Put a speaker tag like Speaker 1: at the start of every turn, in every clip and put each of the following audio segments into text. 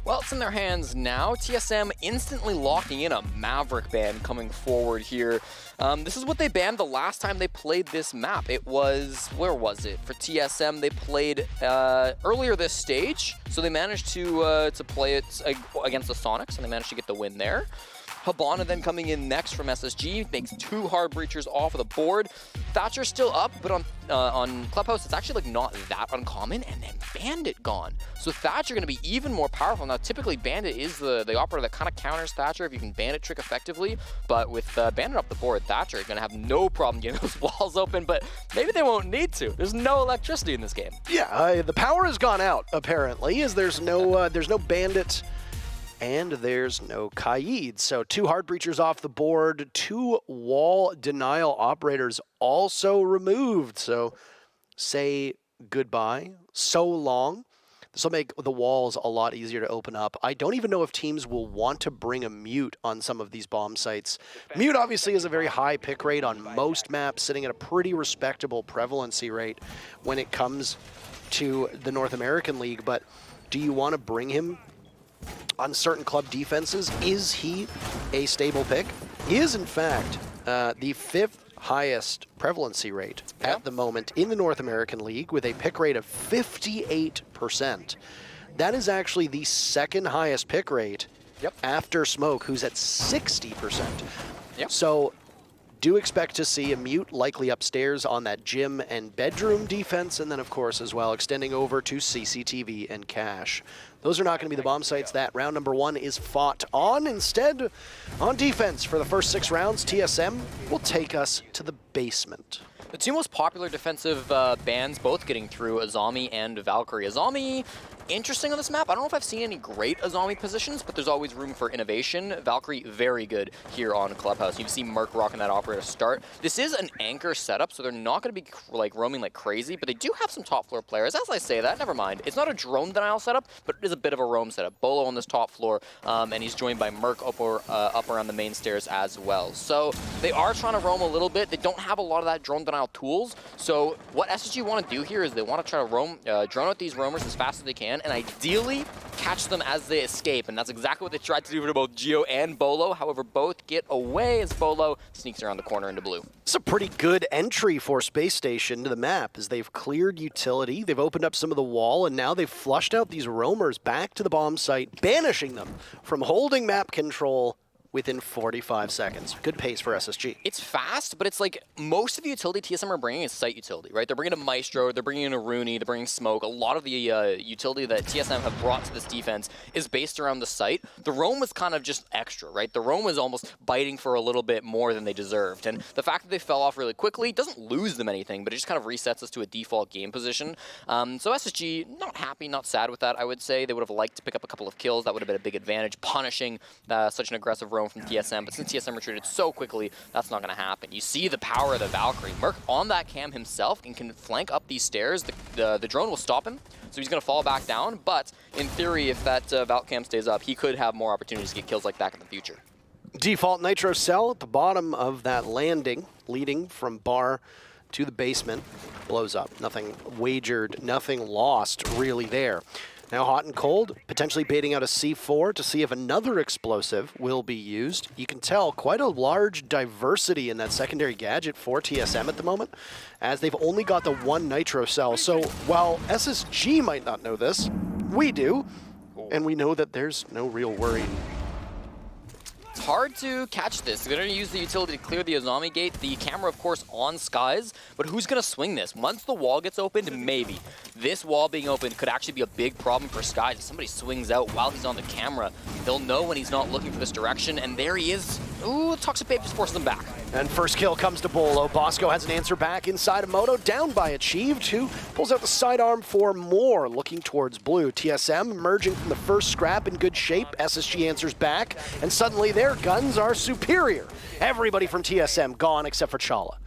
Speaker 1: Well, it's in their hands now. TSM instantly locking in a Maverick ban coming forward here. This is what they banned the last time they played this map. It was, where was it? For TSM, they played earlier this stage, so they managed to play it against the Sonics, and they managed to get the win there. Hibana then coming in next from SSG, makes 2 hard breachers off of the board. Thatcher's still up, but on Clubhouse, it's actually like not that uncommon, and then Bandit gone. So Thatcher going to be even more powerful. Now, typically Bandit is the operator that kind of counters Thatcher if you can Bandit trick effectively, but with Bandit up the board, Thatcher is going to have no problem getting those walls open, but maybe they won't need to. There's no electricity in this game.
Speaker 2: Yeah, the power has gone out, apparently, as there's no Bandit and there's no Kaid. So 2 hard breachers off the board, 2 wall denial operators also removed. So say goodbye. So long. This will make the walls a lot easier to open up. I don't even know if teams will want to bring a mute on some of these bomb sites. Mute obviously is a very high pick rate on most maps, sitting at a pretty respectable prevalency rate when it comes to the North American League. But do you want to bring him on certain club defenses? Is he a stable pick? He is, in fact, the 5th highest prevalency rate at the moment in the North American League with a pick rate of 58%. That is actually the 2nd highest pick rate after Smoke, who's at 60%. So do expect to see a mute likely upstairs on that gym and bedroom defense, and then of course as well extending over to CCTV and cache. Those are not going to be the bomb sites that round number 1 is fought on. Instead, on defense for the first 6 rounds, TSM will take us to the basement.
Speaker 1: The 2 most popular defensive bans both getting through, Azami and Valkyrie. Azami, interesting on this map. I don't know if I've seen any great Azami positions, but there's always room for innovation. Valkyrie, very good here on Clubhouse. You've seen Merc rocking that operator start. This is an anchor setup, so they're not going to be like roaming like crazy, but they do have some top floor players. As I say that, never mind. It's not a drone denial setup, but it is a bit of a roam setup. Bolo on this top floor, and he's joined by Merc up around the main stairs as well. So they are trying to roam a little bit. They don't have a lot of that drone denial tools. So what SSG want to do here is they want to try to roam, drone out these roamers as fast as they can, and ideally catch them as they escape. And that's exactly what they tried to do for both Gio and Bolo. However, both get away as Bolo sneaks around the corner into blue.
Speaker 2: It's a pretty good entry for Space Station to the map as they've cleared utility, they've opened up some of the wall, and now they've flushed out these roamers back to the bomb site, banishing them from holding map control within 45 seconds. Good pace for SSG.
Speaker 1: It's fast, but it's like most of the utility TSM are bringing is site utility, right? They're bringing a Maestro, they're bringing in a Rooney, they're bringing Smoke. A lot of the utility that TSM have brought to this defense is based around the site. The roam was kind of just extra, right? The roam was almost biting for a little bit more than they deserved. And the fact that they fell off really quickly doesn't lose them anything, but it just kind of resets us to a default game position. So SSG, not happy, not sad with that, I would say. They would have liked to pick up a couple of kills. That would have been a big advantage, punishing such an aggressive roam from TSM, but since TSM retreated so quickly, that's not going to happen. You see the power of the Valkyrie. Merc on that cam himself and can flank up these stairs. The drone will stop him, so he's going to fall back down, but in theory, if that Valk cam stays up, he could have more opportunities to get kills like that in the future.
Speaker 2: Default Nitro cell at the bottom of that landing, leading from bar to the basement, blows up. Nothing wagered, nothing lost really there. Now hot and cold, potentially baiting out a C4 to see if another explosive will be used. You can tell quite a large diversity in that secondary gadget for TSM at the moment, as they've only got the 1 Nitro cell. So while SSG might not know this, we do, and we know that there's no real worry.
Speaker 1: It's hard to catch this. They're going to use the utility to clear the Azami gate. The camera, of course, on Skies, but who's going to swing this? Once the wall gets opened, maybe. This wall being opened could actually be a big problem for Skies. If somebody swings out while he's on the camera, they'll know when he's not looking for this direction, and there he is. Ooh, Toxic Babe just forces them back.
Speaker 2: And first kill comes to Bolo. Bosco has an answer back inside of Moto, down by Achieved, who pulls out the sidearm for more, looking towards blue. TSM emerging from the first scrap in good shape. SSG answers back, and suddenly their guns are superior. Everybody from TSM gone except for Chala.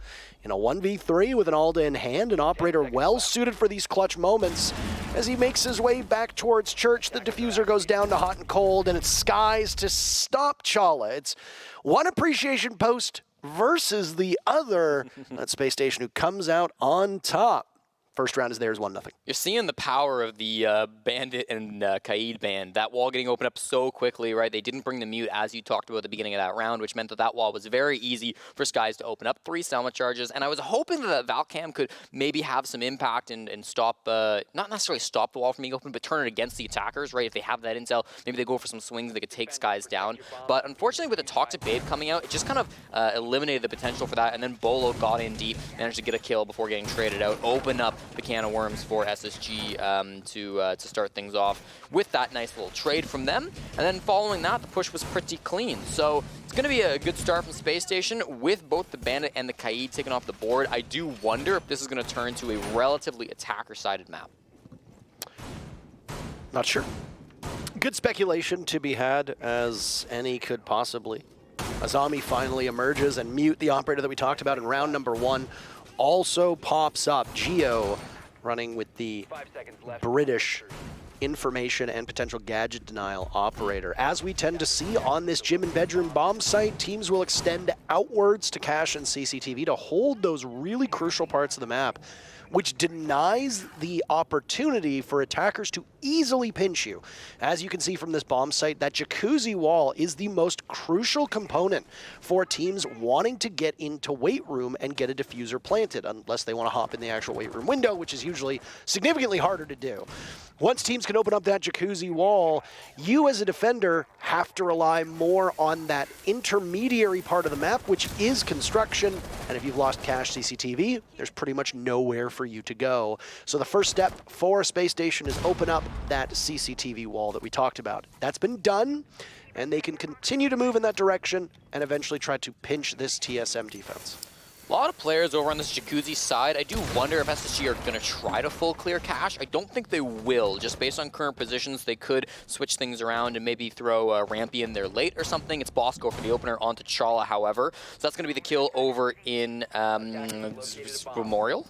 Speaker 2: In a 1v3 with an Alda in hand, an operator well suited for these clutch moments. As he makes his way back towards Church, the diffuser goes down to hot and cold, and it's Skies to stop Chala. It's one appreciation post versus the other. That Space Station who comes out on top. First round is theirs, 1-0.
Speaker 1: You're seeing the power of the Bandit and Kaid ban. That wall getting opened up so quickly, right? They didn't bring the mute, as you talked about at the beginning of that round, which meant that that wall was very easy for Skies to open up. 3 Selma charges, and I was hoping that Valcam could maybe have some impact and stop, not necessarily stop the wall from being open, but turn it against the attackers, right? If they have that intel, maybe they go for some swings, they could take Skies down. But unfortunately, with the Toxic Babe coming out, it just kind of eliminated the potential for that, and then Bolo got in deep, managed to get a kill before getting traded out, open up the can of worms for SSG to start things off with that nice little trade from them. And then following that, the push was pretty clean. So it's going to be a good start from Space Station with both the Bandit and the Kaid taking off the board. I do wonder if this is going to turn to a relatively attacker-sided map.
Speaker 2: Not sure. Good speculation to be had, as any could possibly. Azami finally emerges, and Mute, the operator that we talked about in round number 1, also pops up. Geo running with the British information and potential gadget denial operator. As we tend to see on this gym and bedroom bomb site, teams will extend outwards to cache and CCTV to hold those really crucial parts of the map, which denies the opportunity for attackers to easily pinch you. As you can see from this bomb site, that jacuzzi wall is the most crucial component for teams wanting to get into weight room and get a diffuser planted, unless they want to hop in the actual weight room window, which is usually significantly harder to do. Once teams can open up that jacuzzi wall, you as a defender have to rely more on that intermediary part of the map, which is construction. And if you've lost cache CCTV, there's pretty much nowhere for you to go. So the first step for Space Station is open up that CCTV wall that we talked about. That's been done, and they can continue to move in that direction and eventually try to pinch this TSM defense.
Speaker 1: A lot of players over on this jacuzzi side. I do wonder if SSG are going to try to full clear cache. I don't think they will. Just based on current positions, they could switch things around and maybe throw Rampy in there late or something. It's Bosco for the opener onto Chala, however. So that's going to be the kill over in Memorial.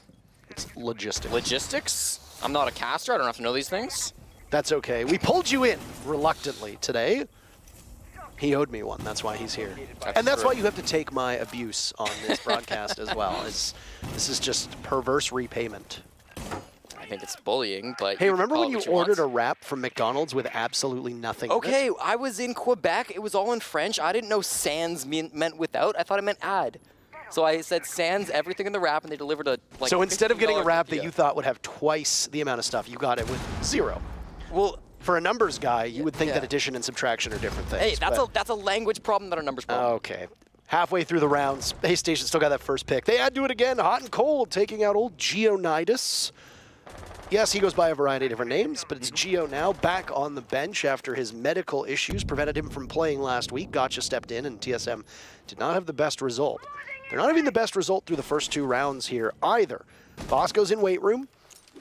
Speaker 2: It's logistics.
Speaker 1: Logistics? I'm not a caster. I don't have to know these things.
Speaker 2: That's okay. We pulled you in reluctantly today. He owed me one. That's why he's here. That's why you have to take my abuse on this broadcast as well. This is just perverse repayment.
Speaker 1: I think it's bullying, but
Speaker 2: hey, remember when you ordered a wrap from McDonald's with absolutely nothing
Speaker 1: Okay,
Speaker 2: in it?
Speaker 1: I was in Quebec. It was all in French. I didn't know sans meant without. I thought it meant add. So I said sans everything in the wrap, and they delivered a like.
Speaker 2: So instead of getting a wrap
Speaker 1: tortilla
Speaker 2: that you thought would have twice the amount of stuff, you got it with 0.
Speaker 1: Well,
Speaker 2: for a numbers guy, you would think that addition and subtraction are different things.
Speaker 1: Hey, that's a language problem, not a numbers problem.
Speaker 2: Okay. Halfway through the round, Space Station still got that first pick. They add to it again, hot and cold, taking out old Geonidas. Yes, he goes by a variety of different names, but it's Geo now, back on the bench after his medical issues prevented him from playing last week. Gotcha stepped in, and TSM did not have the best result. They're not having the best result through the first 2 rounds here either. Bosco's in weight room.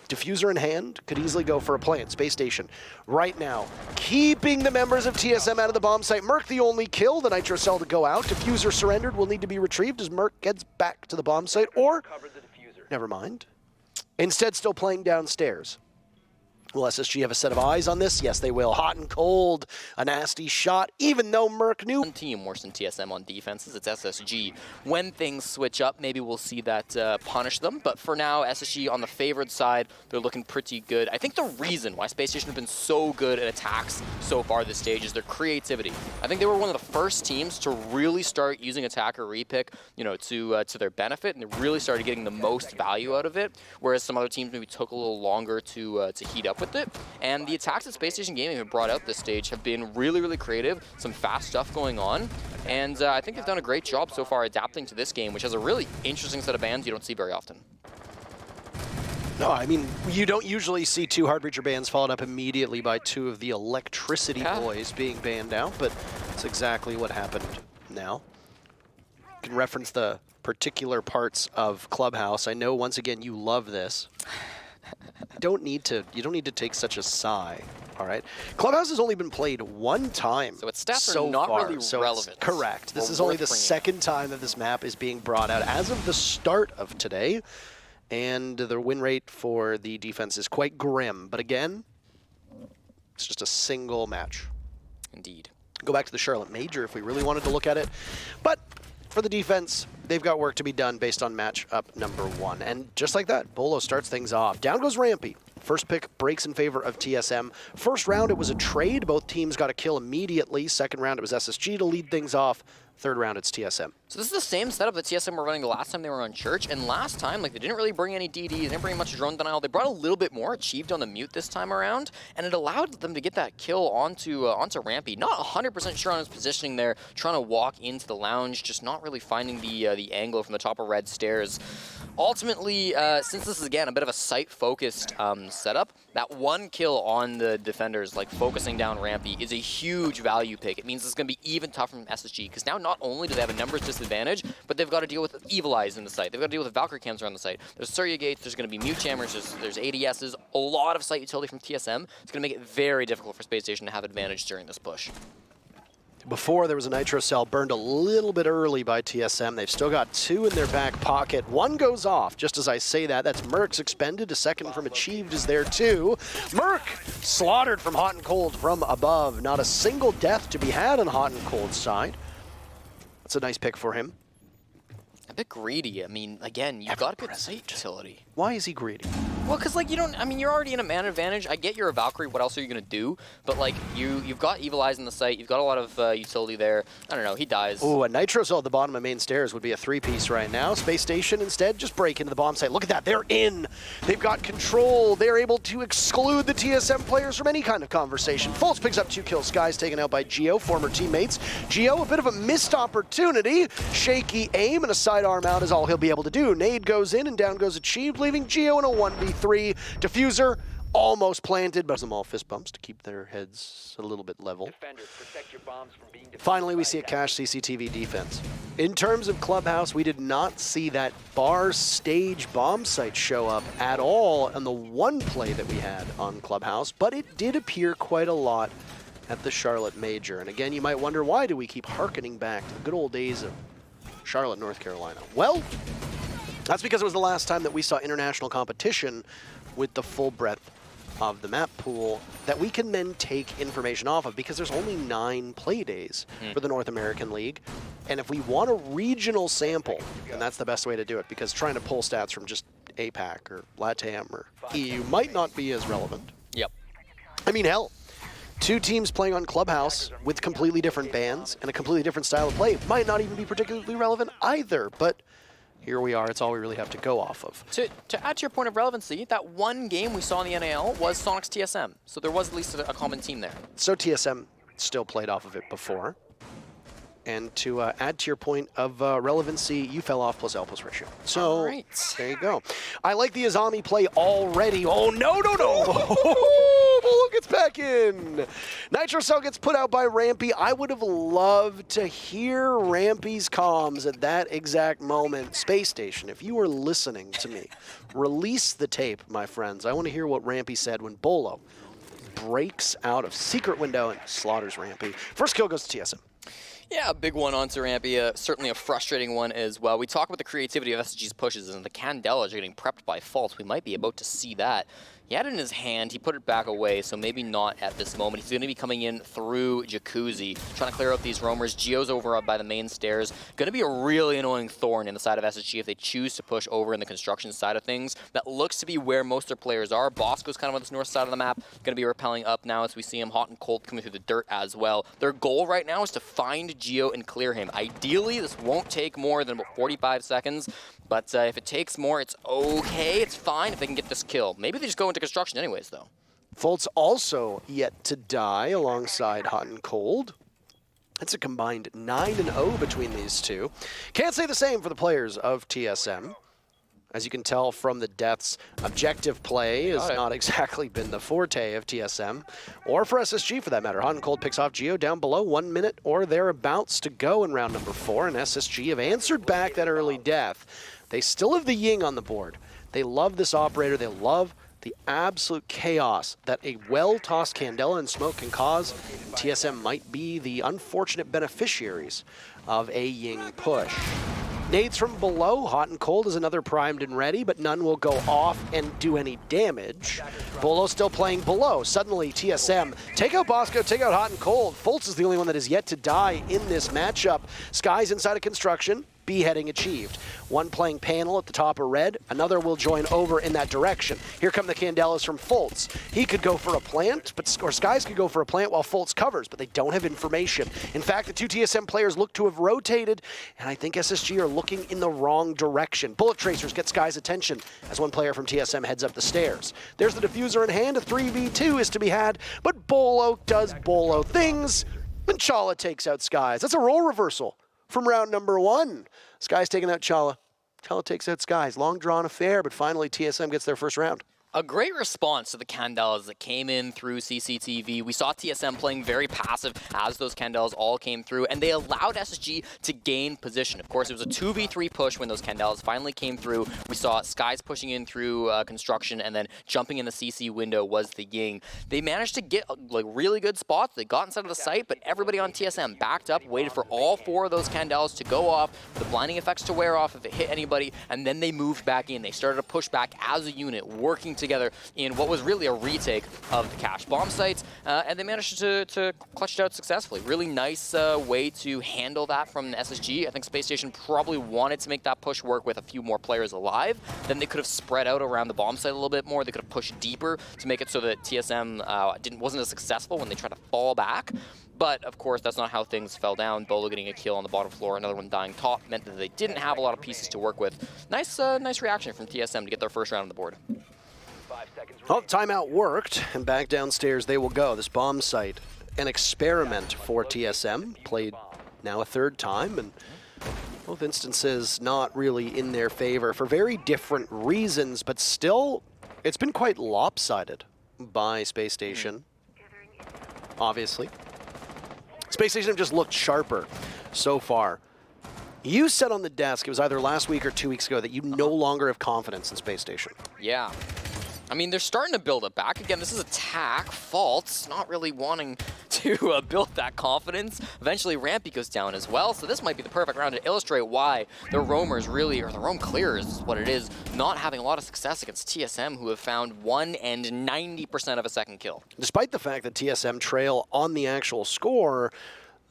Speaker 2: Diffuser in hand, could easily go for a plant. Space Station right now, keeping the members of TSM out of the bomb site. Merc the only kill, the Nitro Cell to go out. Diffuser surrendered, will need to be retrieved as Merc gets back to the bomb site, or, never mind, instead still playing downstairs. Will SSG have a set of eyes on this? Yes, they will. Hot and cold, a nasty shot, even though Merc knew.
Speaker 1: One team worse than TSM on defenses, it's SSG. When things switch up, maybe we'll see that punish them, but for now, SSG on the favored side, they're looking pretty good. I think the reason why Space Station have been so good at attacks so far this stage is their creativity. I think they were one of the first teams to really start using attacker repick, you know, to their benefit, and they really started getting the most value out of it, whereas some other teams maybe took a little longer to heat up with it. And the attacks that Space Station Gaming have brought out this stage have been really, really creative, some fast stuff going on, and I think they've done a great job so far adapting to this game, which has a really interesting set of bans you don't see very often.
Speaker 2: No, I mean, you don't usually see 2 Hardbreacher bans followed up immediately by 2 of the Electricity boys being banned out, but it's exactly what happened now. You can reference the particular parts of Clubhouse. I know, once again, you love this. You don't need to take such a sigh, all right? Clubhouse has only been played 1 time
Speaker 1: so its stats
Speaker 2: so
Speaker 1: are not
Speaker 2: far,
Speaker 1: really
Speaker 2: so
Speaker 1: relevant.
Speaker 2: Correct. This is only the 2nd time that this map is being brought out as of the start of today, and the win rate for the defense is quite grim. But again, it's just a single match.
Speaker 1: Indeed.
Speaker 2: Go back to the Charlotte Major if we really wanted to look at it. But for the defense, they've got work to be done based on matchup number 1. And just like that, Bolo starts things off. Down goes Rampy. First pick breaks in favor of TSM. First round, it was a trade. Both teams got a kill immediately. Second round, it was SSG to lead things off. Third round, it's TSM.
Speaker 1: So this is the same setup that TSM were running the last time they were on Church, and last time, like, they didn't really bring any DD, they didn't bring much drone denial. They brought a little bit more achieved on the mute this time around, and it allowed them to get that kill onto Rampy. Not 100% sure on his positioning there, trying to walk into the lounge, just not really finding the angle from the top of red stairs. Ultimately, since this is, again, a bit of a site-focused setup, that one kill on the defenders, like focusing down Rampy, is a huge value pick. It means it's going to be even tougher from SSG, because now not only do they have a numbers disadvantage, but they've got to deal with Evil Eyes in the site. They've got to deal with Valkyrie cams around the site. There's Surya Gates, there's going to be Mute Jammers, there's ADSs, a lot of site utility from TSM. It's going to make it very difficult for Spacestation to have advantage during this push.
Speaker 2: Before, there was a Nitro Cell burned a little bit early by TSM. They've still got 2 in their back pocket. 1 goes off. Just as I say that, that's Merc's expended. A second from Achieved is there too. Merc slaughtered from Hot and Cold from above. Not a single death to be had on Hot and Cold's side. That's a nice pick for him.
Speaker 1: A bit greedy. I mean, again, you've got a good site utility.
Speaker 2: Why is he greedy?
Speaker 1: Well, because, like, you're already in a man advantage. I get you're a Valkyrie. What else are you going to do? But, like, you've got Evil Eyes in the site. You've got a lot of utility there. I don't know. He dies.
Speaker 2: Ooh, a Nitro Cell at the bottom of main stairs would be a 3-piece right now. Space Station instead just break into the bomb site. Look at that. They're in. They've got control. They're able to exclude the TSM players from any kind of conversation. Fultz picks up 2 kills. Sky's taken out by Geo, former teammates. Geo, a bit of a missed opportunity. Shaky aim and a sidearm out is all he'll be able to do. Nade goes in and down goes Achieved, leaving Geo in a 1v3. Diffuser almost planted, but them all fist bumps to keep their heads a little bit level. Finally, we see a cache CCTV defense. In terms of Clubhouse, we did not see that bar stage bomb site show up at all on the one play that we had on Clubhouse, but it did appear quite a lot at the Charlotte Major. And again, you might wonder, why do we keep hearkening back to the good old days of Charlotte, North Carolina? Well, that's because it was the last time that we saw international competition with the full breadth of the map pool that we can then take information off of, because there's only 9 play days for the North American League. And if we want a regional sample, then that's the best way to do it, because trying to pull stats from just APAC or LATAM or EU might not be as relevant.
Speaker 1: Yep.
Speaker 2: I mean, hell, 2 teams playing on Clubhouse with completely different bans and a completely different style of play might not even be particularly relevant either, but here we are. It's all we really have to go off of.
Speaker 1: To add to your point of relevancy, that one game we saw in the NAL was Sonic's TSM, so there was at least a common team there.
Speaker 2: So TSM still played off of it before. And to add to your point of relevancy, you fell off plus L plus ratio. So there you go. I like the Azami play already. Oh, no. Bolo gets back in. Nitro Cell gets put out by Rampy. I would have loved to hear Rampy's comms at that exact moment. Space Station, if you were listening to me, release the tape, my friends. I want to hear what Rampy said when Bolo breaks out of secret window and slaughters Rampy. First kill goes to TSM.
Speaker 1: Yeah, a big one on Rampy, certainly a frustrating one as well. We talk about the creativity of SSG's pushes, and the Candelas are getting prepped by Fultz. We might be about to see that. He had it in his hand, he put it back away, so maybe not at this moment. He's going to be coming in through Jacuzzi, trying to clear out these roamers. Geo's over up by the main stairs. Going to be a really annoying thorn in the side of SSG if they choose to push over in the construction side of things. That looks to be where most of their players are. Bosco's kind of on this north side of the map. Going to be rappelling up now as we see him Hot and Cold coming through the dirt as well. Their goal right now is to find Geo and clear him. Ideally, this won't take more than about 45 seconds, but if it takes more, it's okay. It's fine if they can get this kill. Maybe they just go into construction anyways, though.
Speaker 2: Fultz also yet to die alongside Hot and Cold. It's a combined 9-0 between these two. Can't say the same for the players of TSM. As you can tell from the deaths, objective play has not exactly been the forte of TSM, or for SSG for that matter. Hot and Cold picks off Geo down below, 1 minute or thereabouts to go in round number 4, and SSG have answered back that early death. They still have the Ying on the board. They love this operator. They love the absolute chaos that a well-tossed Candela and smoke can cause. TSM might be the unfortunate beneficiaries of a Ying push. Nades from below, hot and cold is another primed and ready, but none will go off and do any damage. Bolo still playing below. Suddenly, TSM take out Bosco, take out hot and cold. Fultz is the only one that is yet to die in this matchup. Sky's inside of construction. Beheading achieved. One playing panel at the top of red, another will join over in that direction. Here come the Candelas from Fultz. He could go for a plant, or Skies could go for a plant while Fultz covers, but they don't have information. In fact, the two TSM players look to have rotated, and I think SSG are looking in the wrong direction. Bullet Tracers get Sky's attention as one player from TSM heads up the stairs. There's the diffuser in hand, a 3v2 is to be had, but Bolo does Bolo things, and Chala takes out Skies. That's a role reversal from round number 1. Sky's taking out Chala. Chala takes out Skies. Long drawn affair, but finally TSM gets their first round.
Speaker 1: A great response to the Candelas that came in through CCTV. We saw TSM playing very passive as those Candelas all came through, and they allowed SSG to gain position. Of course, it was a 2v3 push when those Candelas finally came through. We saw Skies pushing in through construction, and then jumping in the CC window was the Ying. They managed to get like really good spots. They got inside of the site, but everybody on TSM backed up, waited for all 4 of those Candelas to go off, the blinding effects to wear off if it hit anybody, and then they moved back in. They started to push back as a unit, working together in what was really a retake of the cache bomb sites, and they managed to clutch it out successfully. Really nice way to handle that from the SSG. I think Spacestation probably wanted to make that push work with a few more players alive. Then they could have spread out around the bomb site a little bit more. They could have pushed deeper to make it so that TSM wasn't as successful when they tried to fall back. But, of course, that's not how things fell down. Bolo getting a kill on the bottom floor, another one dying top, meant that they didn't have a lot of pieces to work with. Nice reaction from TSM to get their first round on the board.
Speaker 2: Well, timeout worked, and back downstairs they will go. This bomb site, an experiment for TSM, played now a 3rd time, and both instances not really in their favor for very different reasons, but still, it's been quite lopsided by Spacestation, obviously. Spacestation have just looked sharper so far. You said on the desk, it was either last week or 2 weeks ago, that you no longer have confidence in Spacestation.
Speaker 1: Yeah. I mean, they're starting to build it back. Again, this is attack. Fultz not really wanting to build that confidence. Eventually, Rampy goes down as well, so this might be the perfect round to illustrate why the Roamers really, or the Roam Clearers is what it is, not having a lot of success against TSM, who have found 1 and 90% of a second kill.
Speaker 2: Despite the fact that TSM trail on the actual score,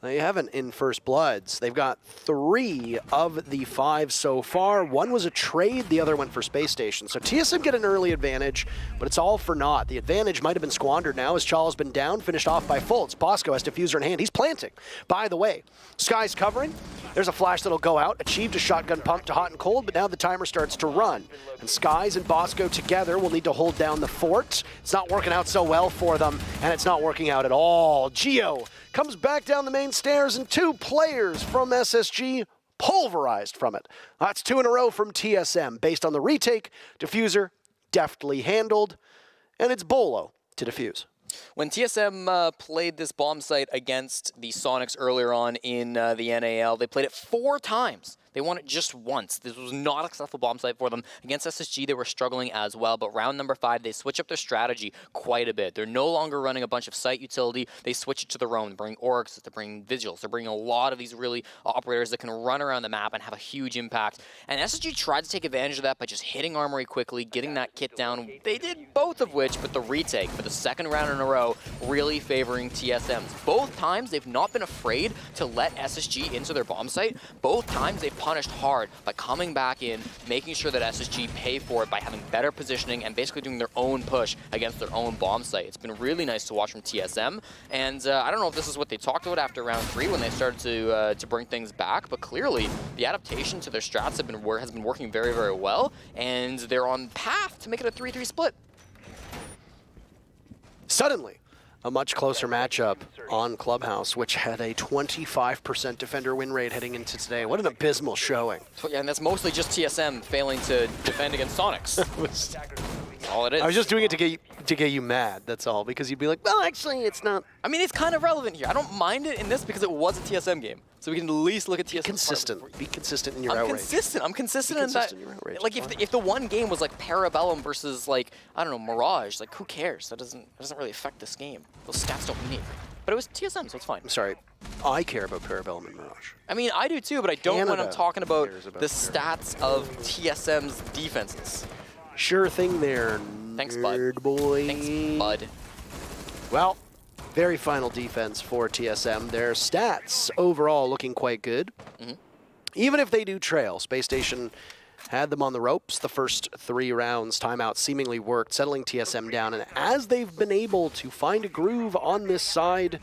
Speaker 2: they haven't in First Bloods. They've got 3 of the 5 so far. 1 was a trade, the other went for Spacestation. So TSM get an early advantage, but it's all for naught. The advantage might have been squandered now as Chala's been down, finished off by Fultz. Bosco has diffuser in hand. He's planting. By the way, Sky's covering. There's a flash that'll go out. Achieved a shotgun pump to hot and cold, but now the timer starts to run. And Skies and Bosco together will need to hold down the fort. It's not working out so well for them, and it's not working out at all. Geo comes back down the main stairs, and 2 players from SSG pulverized from it. That's 2 in a row from TSM. Based on the retake, diffuser deftly handled, and it's Bolo to defuse.
Speaker 1: When TSM played this bomb site against the Sonics earlier on in the NAL, they played it 4 times. They won it just once. This was not a successful bomb site for them. Against SSG, they were struggling as well, but round number 5, they switch up their strategy quite a bit. They're no longer running a bunch of site utility. They switch it to the roam. They bring orcs, they bring visuals. They're bringing a lot of these really operators that can run around the map and have a huge impact. And SSG tried to take advantage of that by just hitting Armory quickly, getting that kit down. They did both of which, but the retake for the 2nd round in a row really favoring TSMs. Both times, they've not been afraid to let SSG into their bomb site. Both times, they've punished hard by coming back in, making sure that SSG pay for it by having better positioning and basically doing their own push against their own bomb site. It's been really nice to watch from TSM, and I don't know if this is what they talked about after round 3 when they started to bring things back, but clearly the adaptation to their strats has been working very, very well, and they're on path to make it a 3-3 split.
Speaker 2: Suddenly, a much closer matchup on Clubhouse, which had a 25% defender win rate heading into today. What an abysmal showing.
Speaker 1: Yeah, and that's mostly just TSM failing to defend against Sonics. That's all it is.
Speaker 2: I was just doing it to get you mad, that's all, because you'd be like, well, actually, it's not.
Speaker 1: I mean, it's kind of relevant here. I don't mind it in this because it was a TSM game. So we can at least look at TSM.
Speaker 2: Be consistent in your outrage.
Speaker 1: I'm consistent in that. Like, if the one game was like Parabellum versus, like, I don't know, Mirage, like, who cares? That doesn't really affect this game. Those stats don't mean anything. But it was TSM, so it's fine.
Speaker 2: I'm sorry. I care about Parabellum and Mirage.
Speaker 1: I mean, I do too, but I don't when I'm
Speaker 2: Canada
Speaker 1: talking about
Speaker 2: cares about
Speaker 1: the stats of TSM's defenses.
Speaker 2: Sure thing there,
Speaker 1: Thanks,
Speaker 2: nerd
Speaker 1: bud.
Speaker 2: boy.
Speaker 1: Thanks, bud.
Speaker 2: Well, very final defense for TSM. Their stats overall looking quite good. Even if they do trail, Space Station had them on the ropes the first 3 rounds. Timeout seemingly worked, settling TSM down. And as they've been able to find a groove on this side,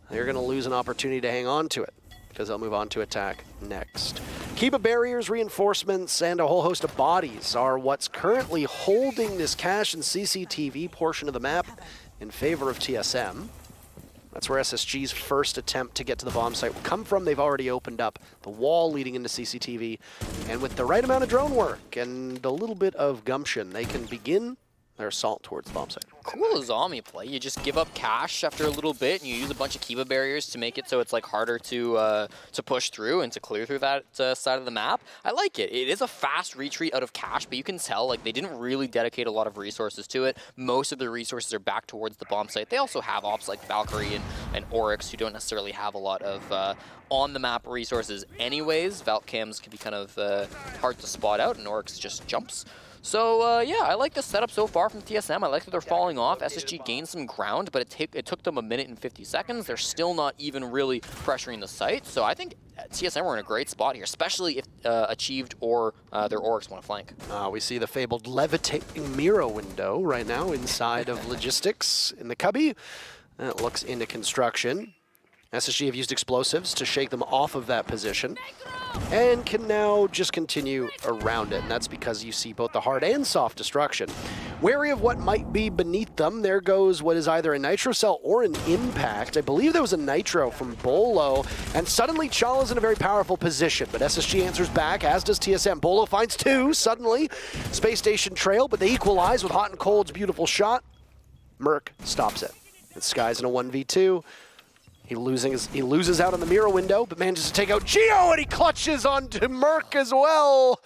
Speaker 2: they're going to lose an opportunity to hang on to it because they'll move on to attack next. Kiba barriers, reinforcements, and a whole host of bodies are what's currently holding this cache and CCTV portion of the map in favor of TSM. That's where SSG's first attempt to get to the bomb site will come from. They've already opened up the wall leading into CCTV. And with the right amount of drone work and a little bit of gumption, they can begin their assault towards the bomb site.
Speaker 1: Cool Azami play. You just give up cash after a little bit, and you use a bunch of Kiba barriers to make it so it's like harder to push through and to clear through that side of the map. I like it. It is a fast retreat out of cash, but you can tell like they didn't really dedicate a lot of resources to it. Most of the resources are back towards the bomb site. They also have ops like Valkyrie and Oryx who don't necessarily have a lot of on the map resources anyways. Valcams can be kind of hard to spot out, and Oryx just jumps. So, yeah, I like the setup so far from TSM. I like that they're falling off. SSG gained some ground, but it took them 1 minute and 50 seconds. They're still not even really pressuring the site. So I think TSM are in a great spot here, especially if Achieved or their Oryx want to flank.
Speaker 2: We see the fabled levitating Miro window right now inside of logistics in the cubby. That looks into construction. SSG have used explosives to shake them off of that position and can now just continue around it. And that's because you see both the hard and soft destruction. Wary of what might be beneath them, there goes what is either a nitro cell or an impact. I believe there was a nitro from Bolo, and suddenly Chala's in a very powerful position, but SSG answers back, as does TSM. Bolo finds 2, suddenly. Space Station trail, but they equalize with Hot and Cold's beautiful shot. Merc stops it. And Sky's in a 1v2. He loses out on the Miro window, but manages to take out Geo, and he clutches onto Merc as well.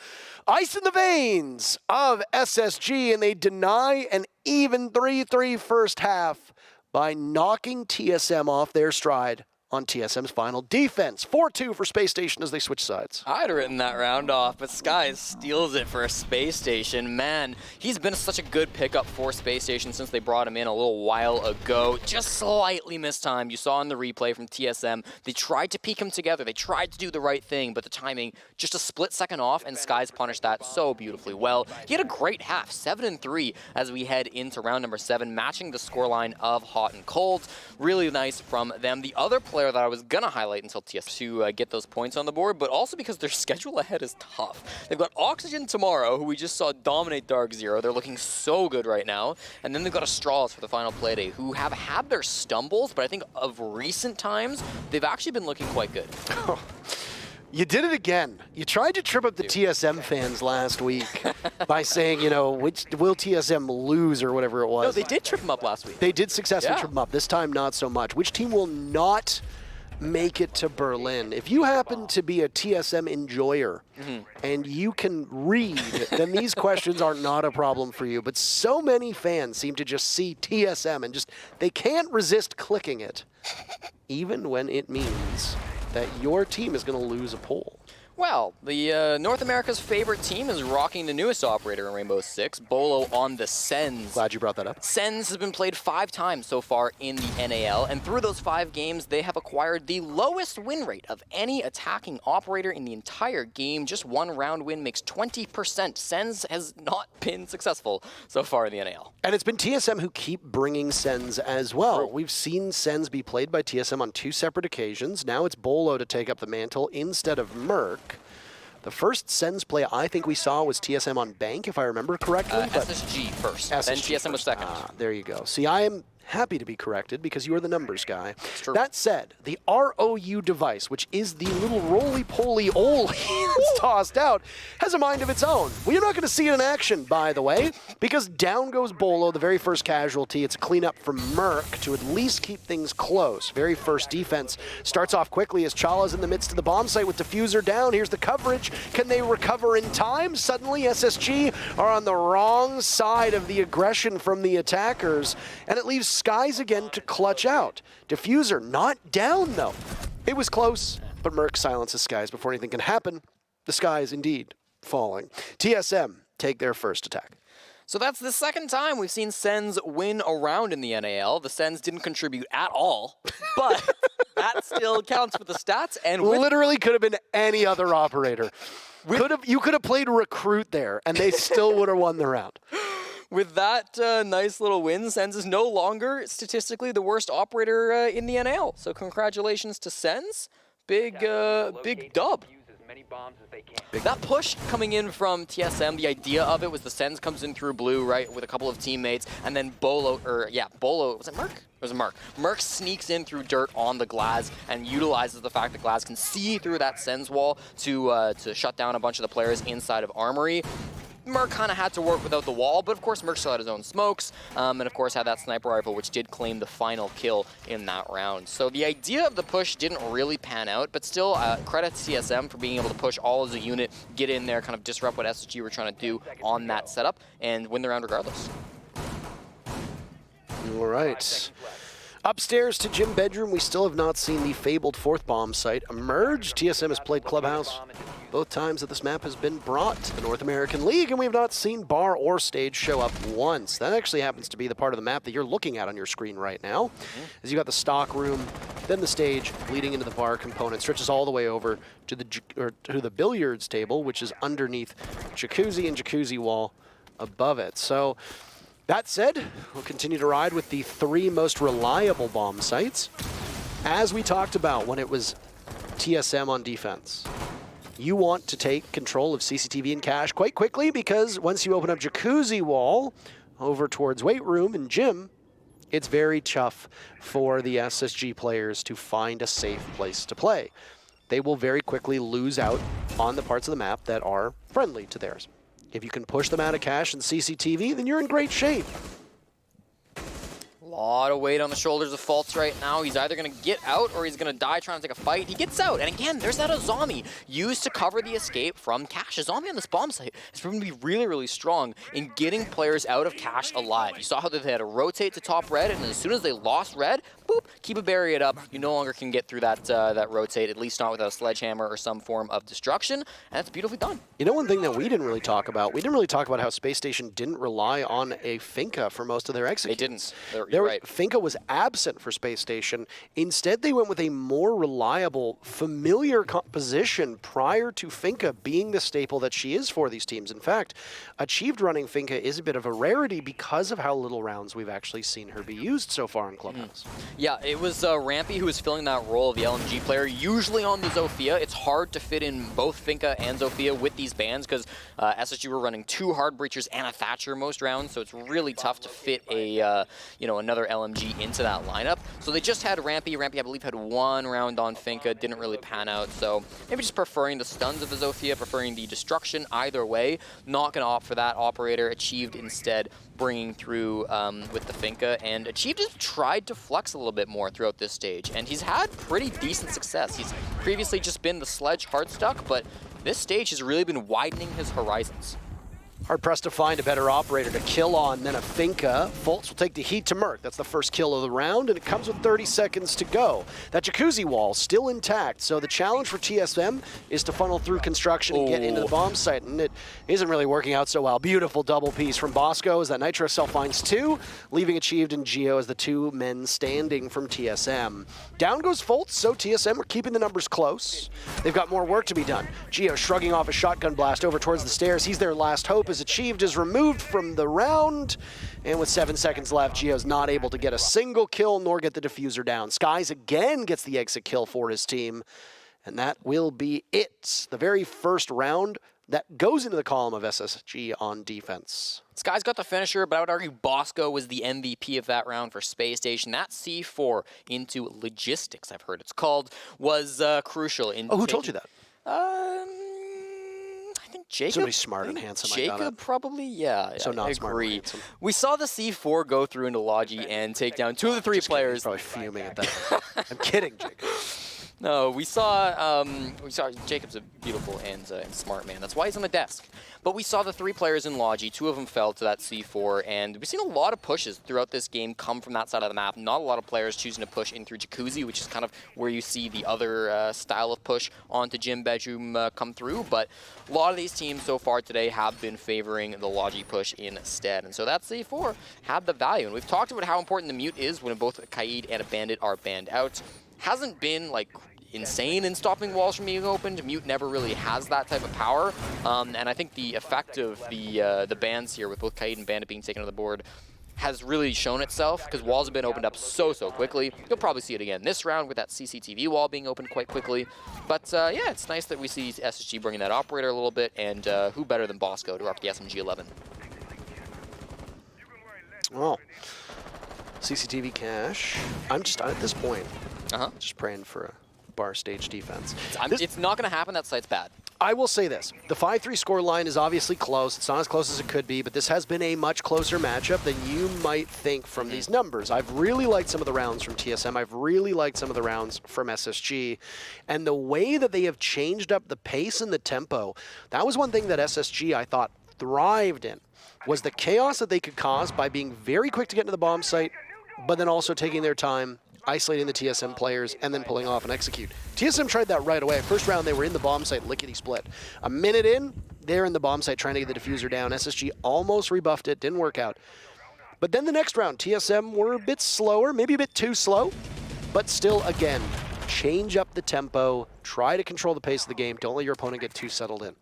Speaker 2: Ice in the veins of SSG, and they deny an even 3-3 first half by knocking TSM off their stride on TSM's final defense. 4-2 for Space Station as they switch sides.
Speaker 1: I'd written that round off, but Sky steals it for a Space Station. Man, he's been such a good pickup for Space Station since they brought him in a little while ago. Just slightly mistimed. You saw in the replay from TSM, they tried to peek him together. They tried to do the right thing, but the timing just a split second off, and Sky's punished that so beautifully well. He had a great half, 7-3 as we head into round number 7, matching the scoreline of Hot and Cold. Really nice from them. The other player that I was going to highlight until TSM to get those points on the board, but also because their schedule ahead is tough. They've got Oxygen tomorrow, who we just saw dominate Dark Zero. They're looking so good right now. And then they've got Astralis for the final Playday, who have had their stumbles, but I think of recent times, they've actually been looking quite good.
Speaker 2: You did it again. You tried to trip up the TSM fans last week by saying, you know, will TSM lose or whatever it was.
Speaker 1: No, they did trip them up last week.
Speaker 2: They did successfully trip them up. This time, not so much. Which team will not make it to Berlin? If you happen to be a TSM enjoyer and you can read, then these questions are not a problem for you. But so many fans seem to just see TSM and just, they can't resist clicking it, even when it means that your team is going to lose a poll.
Speaker 1: Well, the North America's favorite team is rocking the newest operator in Rainbow Six, Bolo on the Sens.
Speaker 2: Glad you brought that up.
Speaker 1: Sens has been played 5 times so far in the NAL, and through those 5 games, they have acquired the lowest win rate of any attacking operator in the entire game. Just 1 round win makes 20%. Sens has not been successful so far in the NAL.
Speaker 2: And it's been TSM who keep bringing Sens as well.
Speaker 1: True.
Speaker 2: We've seen Sens be played by TSM on 2 separate occasions. Now it's Bolo to take up the mantle instead of Merc. The first Sens play I think we saw was TSM on Bank, if I remember correctly.
Speaker 1: SSG first, then TSM was second.
Speaker 2: There you go. See, I am happy to be corrected because you are the numbers guy.
Speaker 1: It's true.
Speaker 2: That said, the ROU device, which is the little roly-poly that's tossed out, has a mind of its own. Well, you're not going to see it in action, by the way, because down goes Bolo, the very first casualty. It's a cleanup from Merc to at least keep things close. Very first defense starts off quickly as Chala's in the midst of the bomb site with Diffuser down. Here's the coverage. Can they recover in time? Suddenly, SSG are on the wrong side of the aggression from the attackers, and it leaves Skies again to clutch out. Diffuser not down, though. It was close, but Merc silences Skies before anything can happen. The sky is indeed falling. TSM take their first attack.
Speaker 1: So that's the second time we've seen Sens win a round in the NAL. The Sens didn't contribute at all, but that still counts for the stats. And
Speaker 2: literally could have been any other operator. You could have played recruit there, and they still would have won the round.
Speaker 1: With that nice little win, Sens is no longer statistically the worst operator in the NAL. So congratulations to Sens. Big dub. That push coming in from TSM, the idea of it was the Sens comes in through blue, right, with a couple of teammates, and then Bolo, was it Merc? It was Merc. Merc sneaks in through dirt on the Glaz and utilizes the fact that Glaz can see through that Sens wall to shut down a bunch of the players inside of Armory. Merc kind of had to work without the wall, but of course Merc still had his own smokes, and of course had that sniper rifle, which did claim the final kill in that round. So the idea of the push didn't really pan out, but still credit to TSM for being able to push all as a unit, get in there, kind of disrupt what SSG were trying to do on that setup, and win the round regardless.
Speaker 2: All right. Upstairs to Gym Bedroom, we still have not seen the fabled fourth bomb site emerge. TSM has played Clubhouse both times that this map has been brought to the North American League, and we have not seen bar or stage show up once. That actually happens to be the part of the map that you're looking at on your screen right now. As you got the stock room, then the stage leading into the bar component, stretches all the way over to the billiards table, which is underneath jacuzzi and jacuzzi wall above it. So that said, we'll continue to ride with the three most reliable bomb sites. As we talked about when it was TSM on defense, you want to take control of CCTV and cache quite quickly, because once you open up jacuzzi wall over towards weight room and gym, it's very tough for the SSG players to find a safe place to play. They will very quickly lose out on the parts of the map that are friendly to theirs. If you can push them out of cache and CCTV, then you're in great shape.
Speaker 1: A lot of weight on the shoulders of Fultz right now. He's either going to get out or he's going to die trying to take a fight. He gets out, and again, there's that Azami used to cover the escape from cache. Azami on this bomb site has proven to be really, really strong in getting players out of cache alive. You saw how they had to rotate to top red, and as soon as they lost red, boop, keep a barrier up. You no longer can get through that that rotate, at least not without a sledgehammer or some form of destruction, and that's beautifully done.
Speaker 2: You know, one thing that we didn't really talk about, how Spacestation didn't rely on a Finka for most of their executes.
Speaker 1: They didn't. You're right.
Speaker 2: Finka was absent for Spacestation. Instead, they went with a more reliable, familiar composition prior to Finka being the staple that she is for these teams. In fact, achieved running Finka is a bit of a rarity because of how little rounds we've actually seen her be used so far in Clubhouse.
Speaker 1: Yeah, it was Rampy who was filling that role of the LMG player. Usually on the Zofia, it's hard to fit in both Finka and Zofia with these bans because SSG were running 2 hard breachers and a Thatcher most rounds, so it's really tough to fit a another LMG into that lineup. So they just had Rampy. Rampy, I believe, had 1 round on Finka, didn't really pan out. So maybe just preferring the stuns of the Zofia, preferring the destruction either way. Not going to opt for that. Operator Achieved instead bringing through with the Finka, and Achieved has tried to flex a little bit more throughout this stage, and he's had pretty decent success. He's previously just been the sledge hard stuck, but this stage has really been widening his horizons.
Speaker 2: Hard-pressed to find a better operator to kill on than a Finka. Fultz will take the heat to Merc. That's the first kill of the round, and it comes with 30 seconds to go. That jacuzzi wall still intact, so the challenge for TSM is to funnel through construction and get into the bomb site, and it isn't really working out so well. Beautiful double piece from Bosco as that Nitro Cell finds 2, leaving Achieved and Geo as the 2 men standing from TSM. Down goes Fultz, so TSM are keeping the numbers close. They've got more work to be done. Geo shrugging off a shotgun blast over towards the stairs. He's their last hope as Achieved is removed from the round, and with 7 seconds left, Geo's not able to get a single kill nor get the diffuser down. Skies again gets the exit kill for his team, and that will be it. The very first round that goes into the column of SSG on defense.
Speaker 1: Skies got the finisher, but I would argue Bosco was the MVP of that round for Spacestation. That C4 into logistics, I've heard it's called, was crucial. In
Speaker 2: who told you that?
Speaker 1: I think Jacob.
Speaker 2: Somebody smart and handsome.
Speaker 1: Jacob probably, yeah.
Speaker 2: So not
Speaker 1: I
Speaker 2: smart
Speaker 1: agree.
Speaker 2: and handsome.
Speaker 1: We saw the C4 go through into Logi and take down 2 of the 3 players.
Speaker 2: He's probably fuming at that. I'm kidding, Jacob.
Speaker 1: No, we saw Jacob's a beautiful and smart man. That's why he's on the desk. But we saw the 3 players in Logi. 2 of them fell to that C4, and we've seen a lot of pushes throughout this game come from that side of the map. Not a lot of players choosing to push in through Jacuzzi, which is kind of where you see the other style of push onto Gym Bedroom come through. But a lot of these teams so far today have been favoring the Logi push instead. And so that C4 had the value. And we've talked about how important the mute is when both a Kaid and a Bandit are banned out. Hasn't been like insane in stopping walls from being opened. Mute never really has that type of power, and I think the effect of the bans here with both Kaid and Bandit being taken to the board has really shown itself, because walls have been opened up so quickly. You'll probably see it again this round with that CCTV wall being opened quite quickly. But yeah, it's nice that we see SSG bringing that operator a little bit, and who better than Bosco to rock the SMG 11.
Speaker 2: Well, CCTV cache. I'm just, at this point, just praying for a bar stage defense.
Speaker 1: It's not going to happen. That site's bad.
Speaker 2: I will say this. The 5-3 score line is obviously close. It's not as close as it could be, but this has been a much closer matchup than you might think from these numbers. I've really liked some of the rounds from TSM. I've really liked some of the rounds from SSG. And the way that they have changed up the pace and the tempo, that was one thing that SSG, I thought, thrived in, was the chaos that they could cause by being very quick to get into the bomb site, but then also taking their time, isolating the TSM players, and then pulling off and execute. TSM tried that right away. First round, they were in the bomb site, lickety-split. A minute in, they're in the bomb site trying to get the diffuser down. SSG almost rebuffed it, didn't work out. But then the next round, TSM were a bit slower, maybe a bit too slow, but still, again, change up the tempo, try to control the pace of the game, don't let your opponent get too settled in.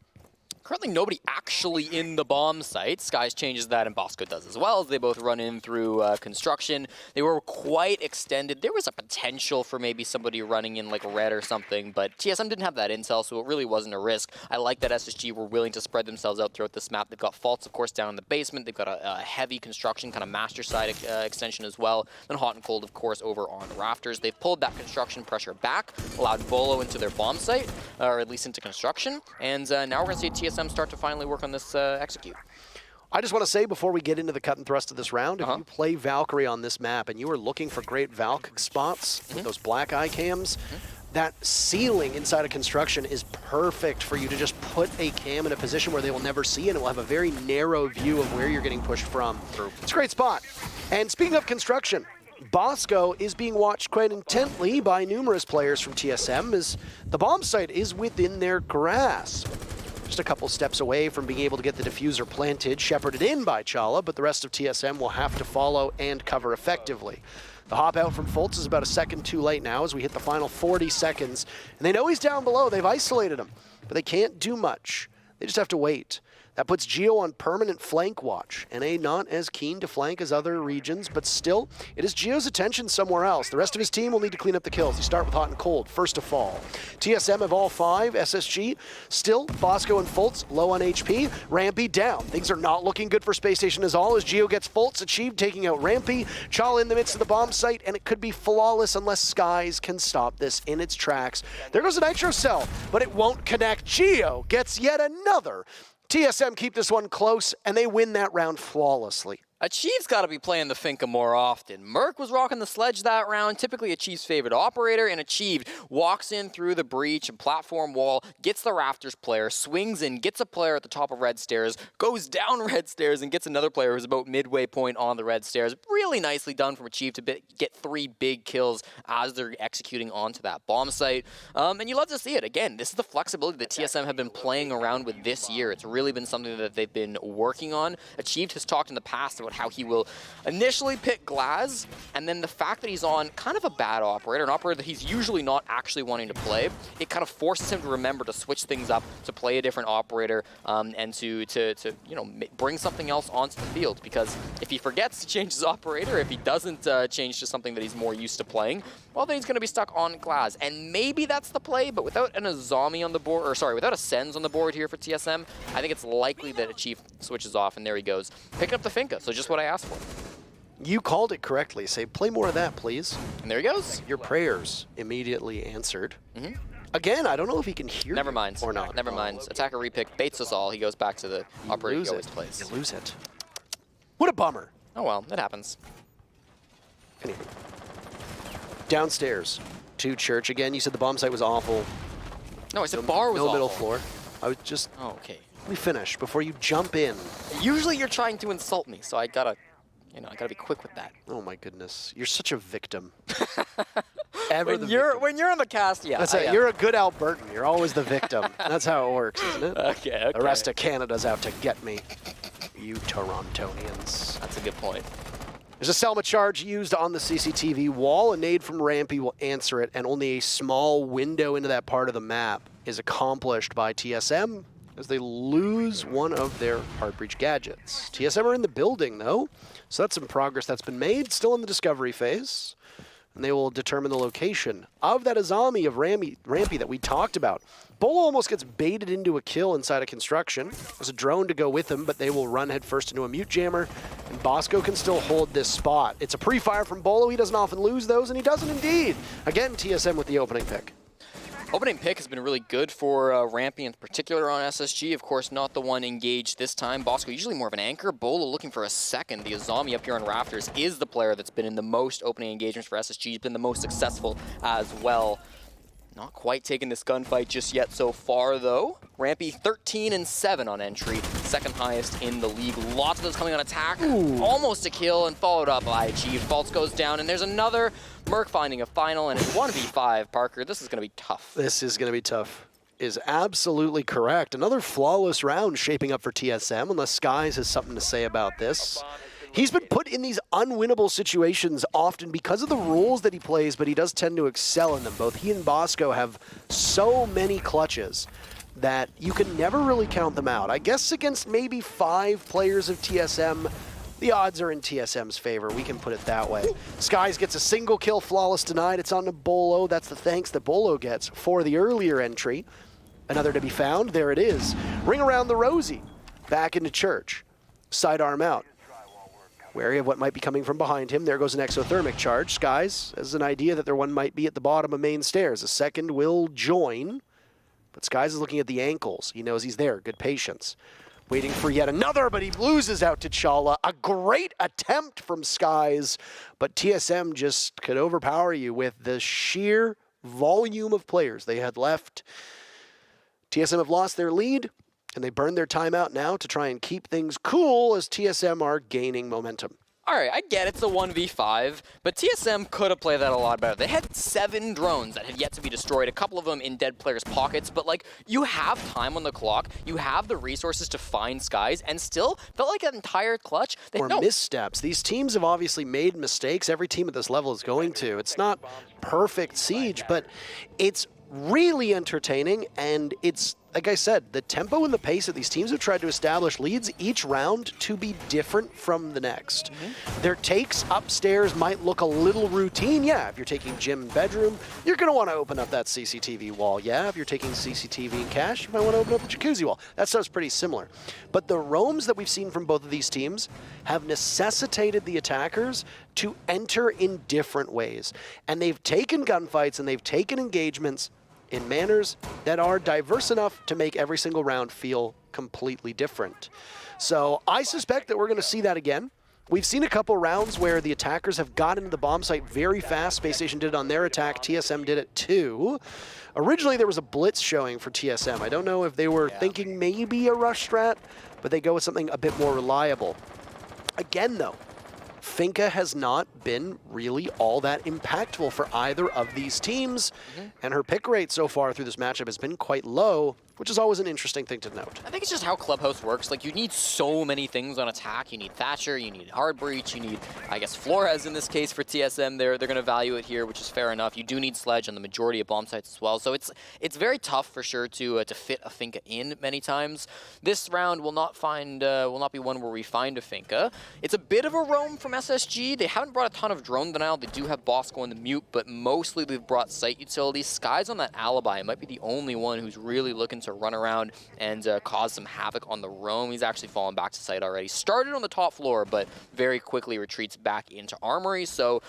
Speaker 1: Currently nobody actually in the bomb site. Skies changes that and Bosco does as well, as they both run in through construction. They were quite extended. There was a potential for maybe somebody running in like red or something, but TSM didn't have that intel, so it really wasn't a risk. I like that SSG were willing to spread themselves out throughout this map. They've got faults, of course, down in the basement. They've got a heavy construction, kind of master side extension as well. Then hot and cold, of course, over on the rafters. They've pulled that construction pressure back, allowed Volo into their bomb site, or at least into construction, and now we're going to see TSM start to finally work on this execute.
Speaker 2: I just want to say before we get into the cut and thrust of this round, if you play Valkyrie on this map and you are looking for great Valk spots with those black eye cams, that ceiling inside of construction is perfect for you to just put a cam in a position where they will never see, and it will have a very narrow view of where you're getting pushed from. It's a great spot. And speaking of construction, Bosco is being watched quite intently by numerous players from TSM as the bomb site is within their grasp. Just a couple steps away from being able to get the diffuser planted, shepherded in by Chala, but the rest of TSM will have to follow and cover effectively. The hop out from Fultz is about a second too late now as we hit the final 40 seconds. And they know he's down below. They've isolated him, but they can't do much. They just have to wait. That puts Geo on permanent flank watch. NA not as keen to flank as other regions, but still, it is Geo's attention somewhere else. The rest of his team will need to clean up the kills. They start with hot and cold, first to fall. TSM have all 5, SSG, still, Bosco and Fultz low on HP, Rampy down. Things are not looking good for Spacestation as all as Geo gets Fultz achieved, taking out Rampy. Chala in the midst of the bomb site, and it could be flawless unless Skies can stop this in its tracks. There goes a Nitro Cell, but it won't connect. Geo gets yet another. TSM keep this one close, and they win that round flawlessly.
Speaker 1: Achieve's got to be playing the Finka more often. Merc was rocking the sledge that round, typically Achieve's favorite operator, and Achieve walks in through the breach and platform wall, gets the rafters player, swings in, gets a player at the top of red stairs, goes down red stairs, and gets another player who's about midway point on the red stairs. Really nicely done from Achieve to get 3 big kills as they're executing onto that bomb site. And you love to see it. Again, this is the flexibility that TSM have been playing around with this year. It's really been something that they've been working on. Achieve has talked in the past about how he will initially pick Glaz, and then the fact that he's on kind of a bad operator, an operator that he's usually not actually wanting to play, it kind of forces him to remember to switch things up, to play a different operator, and to you know, bring something else onto the field. Because if he forgets to change his operator, if he doesn't change to something that he's more used to playing, well, then he's going to be stuck on Glaz. And maybe that's the play, but without an Azami on the board, or sorry, without a Sens on the board here for TSM, I think it's likely that Achieve switches off, and there he goes. Picking up the Finka, so just what I asked for.
Speaker 2: You called it correctly. Say, play more of that, please.
Speaker 1: And there he goes.
Speaker 2: Your prayers immediately answered. Again, I don't know if he can hear
Speaker 1: Never
Speaker 2: you
Speaker 1: mind.
Speaker 2: or not.
Speaker 1: Never mind. Attacker repick baits us all. He goes back to the operator he always
Speaker 2: You
Speaker 1: plays.
Speaker 2: lose it. What a bummer.
Speaker 1: Oh well, it happens.
Speaker 2: Anyway. Downstairs. to church again. You said the bomb site was awful.
Speaker 1: No, I said bar was awful.
Speaker 2: No middle floor. I was just...
Speaker 1: Oh, okay.
Speaker 2: Let me finish before you jump in.
Speaker 1: Usually you're trying to insult me, so I gotta, you know, I gotta be quick with that.
Speaker 2: Oh my goodness. You're such a victim.
Speaker 1: When you're on the cast, yeah.
Speaker 2: That's it. You're a good Albertan. You're always the victim. That's how it works, isn't it?
Speaker 1: Okay.
Speaker 2: The rest of Canada's out to get me. You Torontonians.
Speaker 1: That's a good point.
Speaker 2: There's a Selma charge used on the CCTV wall. A nade from Rampy will answer it, and only a small window into that part of the map is accomplished by TSM as they lose one of their hard breach gadgets. TSM are in the building, though, so that's some progress that's been made, still in the discovery phase. And they will determine the location of that Azami of Rampy that we talked about. Bolo almost gets baited into a kill inside of construction. There's a drone to go with him, but they will run headfirst into a mute jammer, and Bosco can still hold this spot. It's a pre-fire from Bolo. He doesn't often lose those, and he doesn't indeed. Again, TSM with the opening pick.
Speaker 1: Opening pick has been really good for Rampy in particular on SSG. Of course, not the one engaged this time. Bosco usually more of an anchor. Bolo looking for a second. The Azami up here on Rafters is the player that's been in the most opening engagements for SSG. He's been the most successful as well. Not quite taking this gunfight just yet so far, though. Rampy 13-7 on entry, second highest in the league. Lots of those coming on attack.
Speaker 2: Ooh.
Speaker 1: Almost a kill and followed up by Achieved. Faults goes down, and there's another Merc finding a final, and it's 1v5. Parker, this is going to be tough.
Speaker 2: This is going to be tough. Is absolutely correct. Another flawless round shaping up for TSM, unless Skies has something to say about this. He's been put in these unwinnable situations often because of the rules that he plays, but he does tend to excel in them. Both he and Bosco have so many clutches that you can never really count them out. I guess against maybe 5 players of TSM, the odds are in TSM's favor. We can put it that way. Skies gets a single kill, flawless denied. It's on to Bolo. That's the thanks that Bolo gets for the earlier entry. Another to be found. There it is. Ring around the rosy. Back into church. Sidearm out. Wary of what might be coming from behind him. There goes an exothermic charge. Skies has an idea that their one might be at the bottom of main stairs. A second will join. But Skies is looking at the ankles. He knows he's there. Good patience. Waiting for yet another, but he loses out to Chala. A great attempt from Skies, but TSM just could overpower you with the sheer volume of players they had left. TSM have lost their lead, and they burn their timeout now to try and keep things cool as TSM are gaining momentum.
Speaker 1: All right, I get it's a 1v5, but TSM could have played that a lot better. They had 7 drones that had yet to be destroyed, a couple of them in dead players' pockets, but like, you have time on the clock, you have the resources to find Skies, and still felt like an entire clutch.
Speaker 2: Or missteps. These teams have obviously made mistakes. Every team at this level is going to. It's not perfect Siege, but it's really entertaining, and it's, like I said, the tempo and the pace that these teams have tried to establish leads each round to be different from the next. Their takes upstairs might look a little routine. Yeah, if you're taking gym and bedroom, you're going to want to open up that CCTV wall. Yeah, if you're taking CCTV and cash, you might want to open up the jacuzzi wall. That stuff's pretty similar. But the roams that we've seen from both of these teams have necessitated the attackers to enter in different ways. And they've taken gunfights and they've taken engagements in manners that are diverse enough to make every single round feel completely different. So I suspect that we're going to see that again. We've seen a couple rounds where the attackers have gotten into the bomb site very fast. Spacestation did it on their attack. TSM did it too. Originally, there was a blitz showing for TSM. I don't know if they were thinking maybe a rush strat, but they go with something a bit more reliable. Again, though, Finka has not been really all that impactful for either of these teams, and her pick rate so far through this matchup has been quite low, which is always an interesting thing to note.
Speaker 1: I think it's just how Clubhouse works. Like, you need so many things on attack. You need Thatcher, you need Hard Breach, you need, I guess, Flores in this case for TSM. They're going to value it here, which is fair enough. You do need Sledge on the majority of bomb sites as well. So it's very tough for sure to fit a Finka in many times. This round will not be one where we find a Finka. It's a bit of a roam from SSG. They haven't brought a ton of drone denial. They do have Bosco in the mute, but mostly they've brought site utilities. Sky's on that alibi. It might be the only one who's really looking to run around and cause some havoc on the roam. He's actually fallen back to site already. Started on the top floor, but very quickly retreats back into Armory. So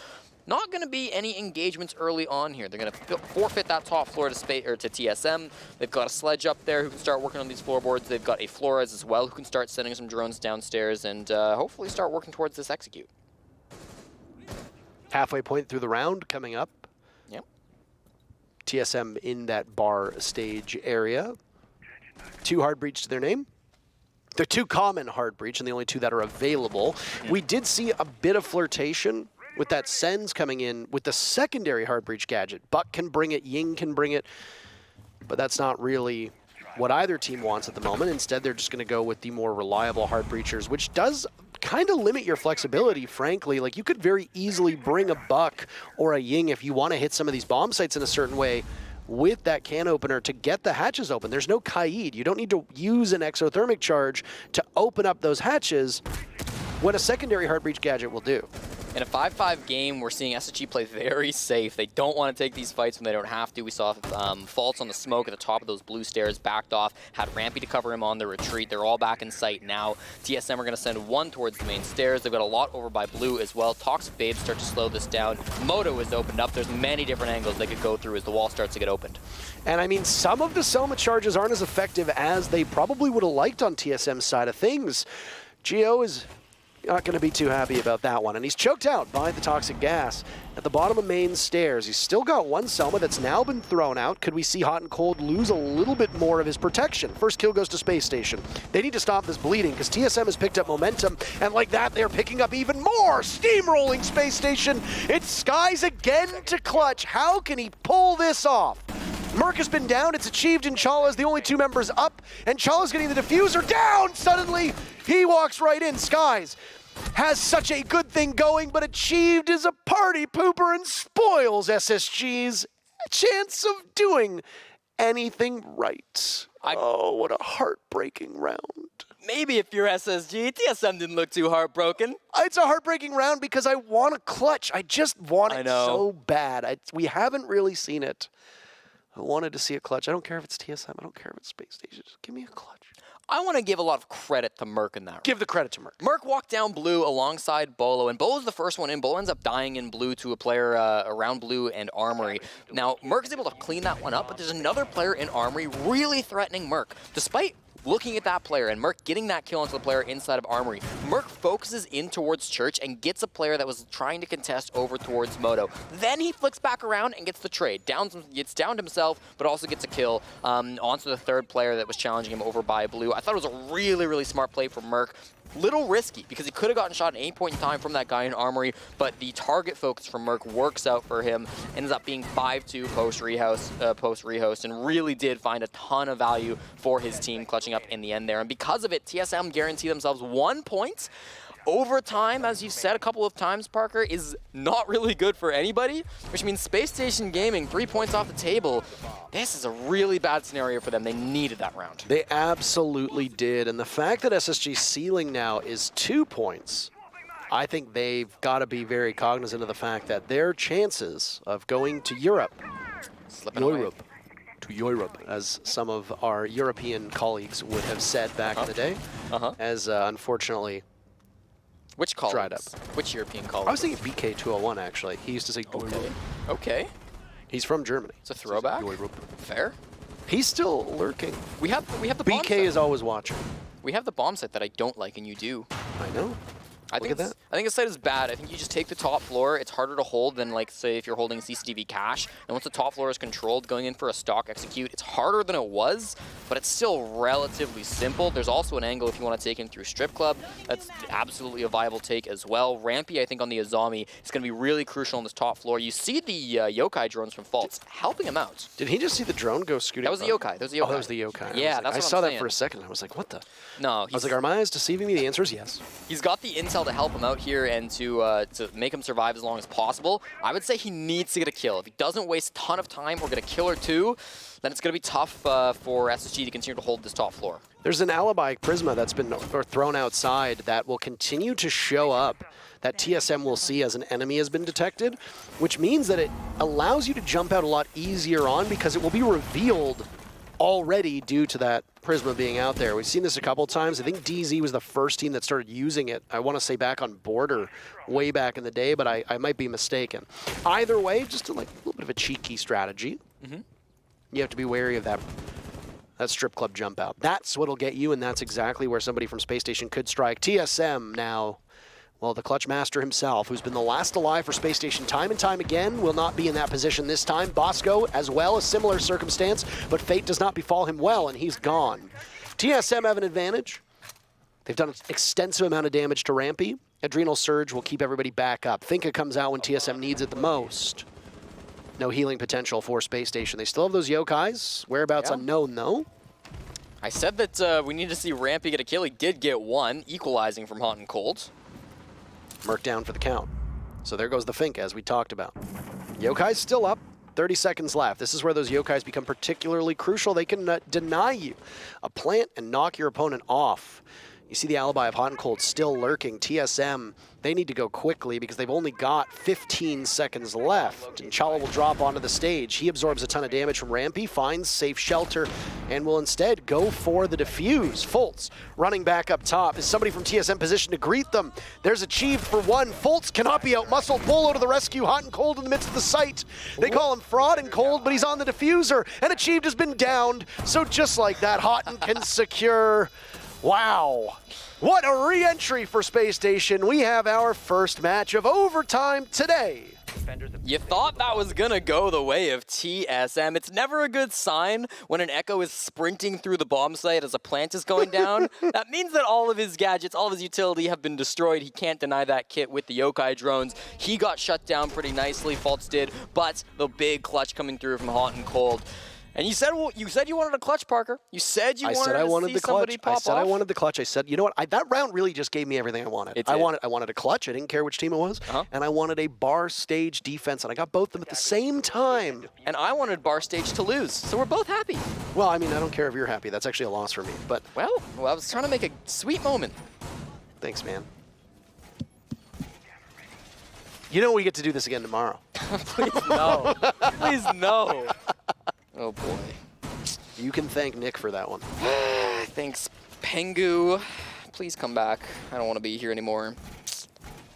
Speaker 1: not going to be any engagements early on here. They're going to forfeit that top floor to TSM. They've got a Sledge up there who can start working on these floorboards. They've got a Flores as well who can start sending some drones downstairs and hopefully start working towards this execute.
Speaker 2: Halfway point through the round coming up.
Speaker 1: Yep.
Speaker 2: TSM in that bar stage area. 2 hard breach to their name. They're 2 common hard breach and the only 2 that are available. We did see a bit of flirtation with that Sens coming in with the secondary hard breach gadget. Buck can bring it, Ying can bring it, but that's not really what either team wants at the moment. Instead, they're just going to go with the more reliable hard breachers, which does kind of limit your flexibility, frankly. Like, you could very easily bring a Buck or a Ying if you want to hit some of these bomb sites in a certain way with that can opener to get the hatches open. There's no Kaid. You don't need to use an exothermic charge to open up those hatches when a secondary hard breach gadget will do.
Speaker 1: In a 5-5 game, we're seeing SSG play very safe. They don't want to take these fights when they don't have to. We saw faults on the smoke at the top of those blue stairs, backed off, had Rampy to cover him on the retreat. They're all back in sight now. TSM are going to send 1 towards the main stairs. They've got a lot over by blue as well. Toxic Babes start to slow this down. Moto is opened up. There's many different angles they could go through as the wall starts to get opened.
Speaker 2: And I mean, some of the Selma charges aren't as effective as they probably would have liked on TSM's side of things. Geo is not going to be too happy about that one. And he's choked out by the toxic gas at the bottom of main stairs. He's still got 1 Selma that's now been thrown out. Could we see Hot and Cold lose a little bit more of his protection? First kill goes to Space Station. They need to stop this bleeding because TSM has picked up momentum. And like that, they're picking up even more. Steamrolling Space Station. It's Skies again to clutch. How can he pull this off? Merc has been down, it's achieved, and Chala's the only 2 members up, and Chala's getting the diffuser down! Suddenly, he walks right in. Skies has such a good thing going, but achieved is a party pooper and spoils SSG's chance of doing anything right. Oh, what a heartbreaking round.
Speaker 1: Maybe if you're SSG, TSM didn't look too heartbroken.
Speaker 2: It's a heartbreaking round because I want a clutch. I just want it so bad. We haven't really seen it. I wanted to see a clutch. I don't care if it's TSM. I don't care if it's Space Station. Just give me a clutch.
Speaker 1: I want to give a lot of credit to Merc in that round.
Speaker 2: Give the credit to Merc.
Speaker 1: Merc walked down blue alongside Bolo, and Bolo's the first one in. Bolo ends up dying in blue to a player around blue and Armory. Now, Merc is able to clean that one up, but there's another player in Armory really threatening Merc. Despite looking at that player and Merc getting that kill onto the player inside of Armory, Merc focuses in towards Church and gets a player that was trying to contest over towards Moto. Then he flicks back around and gets the trade. Gets downed himself, but also gets a kill onto the 3rd player that was challenging him over by blue. I thought it was a really, really smart play from Merc. Little risky because he could have gotten shot at any point in time from that guy in Armory, but the target focus from Merc works out for him. Ends up being 5-2 post-rehost, and really did find a ton of value for his team clutching up in the end there. And because of it, TSM guarantee themselves 1 point. Overtime, as you've said a couple of times, Parker, is not really good for anybody, which means Space Station Gaming, 3 points off the table. This is a really bad scenario for them. They needed that round.
Speaker 2: They absolutely did, and the fact that SSG's ceiling now is 2 points, I think they've got to be very cognizant of the fact that their chances of going to Europe, to Europe, as some of our European colleagues would have said back in the day, as unfortunately
Speaker 1: Which colleagues?
Speaker 2: dried up.
Speaker 1: Which European colleagues?
Speaker 2: I was thinking BK201 actually. He used to say
Speaker 1: Okay.
Speaker 2: He's from Germany.
Speaker 1: It's a throwback. Fair.
Speaker 2: He's still lurking.
Speaker 1: We have the bomb
Speaker 2: BK
Speaker 1: set.
Speaker 2: is always watching.
Speaker 1: We have the bomb set that I don't like, and you do.
Speaker 2: I know.
Speaker 1: I think the site is bad. I think you just take the top floor. It's harder to hold than, like, say, if you're holding CCTV cache. And once the top floor is controlled, going in for a stock execute, it's harder than it was, but it's still relatively simple. There's also an angle if you want to take him through Strip Club. That's absolutely a viable take as well. Rampy, I think, on the Azami is going to be really crucial on this top floor. You see the Yokai drones from Faults helping him out.
Speaker 2: Did he just see the drone go scooting?
Speaker 1: That was the Yokai. That was the Yokai.
Speaker 2: Oh, that was the Yokai.
Speaker 1: Yeah, that's what
Speaker 2: I
Speaker 1: I'm
Speaker 2: saw that
Speaker 1: saying.
Speaker 2: for a second. I was like, what the?
Speaker 1: No.
Speaker 2: I was like, are my eyes deceiving me? The answer is yes.
Speaker 1: He's got the intel to help him out here and to make him survive as long as possible. I would say he needs to get a kill. If he doesn't waste a ton of time or get a kill or two, then it's going to be tough for SSG to continue to hold this top floor.
Speaker 2: There's an alibi Prisma that's been thrown outside that will continue to show up, that TSM will see as an enemy has been detected, which means that it allows you to jump out a lot easier on because it will be revealed already due to that Prisma being out there. We've seen this a couple times. I think DZ was the first team that started using it. I want to say back on Border way back in the day, but I might be mistaken. Either way, just a little bit of a cheeky strategy. You have to be wary of that strip club jump out. That's what'll get you, and that's exactly where somebody from Space Station could strike. TSM now Well, the Clutch Master himself, who's been the last alive for Space Station time and time again, will not be in that position this time. Bosco, as well, a similar circumstance, but fate does not befall him well, and he's gone. TSM have an advantage. They've done an extensive amount of damage to Rampy. Adrenal Surge will keep everybody back up. Thinka comes out when TSM needs it the most. No healing potential for Space Station. They still have those Yokais. Whereabouts unknown, though.
Speaker 1: I said that we need to see Rampy get a kill. He did get one, equalizing from Hot and Cold.
Speaker 2: Merc down for the count. So there goes the Fink, as we talked about. Yokai's still up. 30 seconds left. This is where those Yokais become particularly crucial. They can deny you a plant and knock your opponent off. You see the alibi of Hot and Cold still lurking. TSM, they need to go quickly because they've only got 15 seconds left. And Chala will drop onto the stage. He absorbs a ton of damage from Rampy, finds safe shelter, and will instead go for the defuse. Fultz running back up top. Is somebody from TSM positioned to greet them? There's Achieved for one. Fultz cannot be outmuscled. Bolo to the rescue. Hot and Cold in the midst of the site. They call him Fraud and Cold, but he's on the diffuser. And Achieved has been downed. So just like that, Hot can secure. Wow. What a re-entry for Space Station. We have our first match of overtime today.
Speaker 1: You thought that was gonna go the way of TSM. It's never a good sign when an Echo is sprinting through the bomb site as a plant is going down. That means that all of his gadgets, all of his utility have been destroyed. He can't deny that kit with the Yokai drones. He got shut down pretty nicely, Fultz did, but the big clutch coming through from Hot and Cold. And you said you wanted a clutch, Parker. You said you wanted to see somebody pop off.
Speaker 2: I said I wanted the clutch. I said, you know what? That round really just gave me everything I wanted. I wanted a clutch. I didn't care which team it was. And I wanted a bar stage defense, and I got both of them at the same time.
Speaker 1: And I wanted bar stage to lose, so we're both happy.
Speaker 2: Well, I mean, I don't care if you're happy. That's actually a loss for me. But
Speaker 1: well, I was trying to make a sweet moment.
Speaker 2: Thanks, man. You know we get to do this again tomorrow.
Speaker 1: Please no. Please no. Oh boy.
Speaker 2: You can thank Nick for that one.
Speaker 1: Thanks, Pengu. Please come back. I don't want to be here anymore.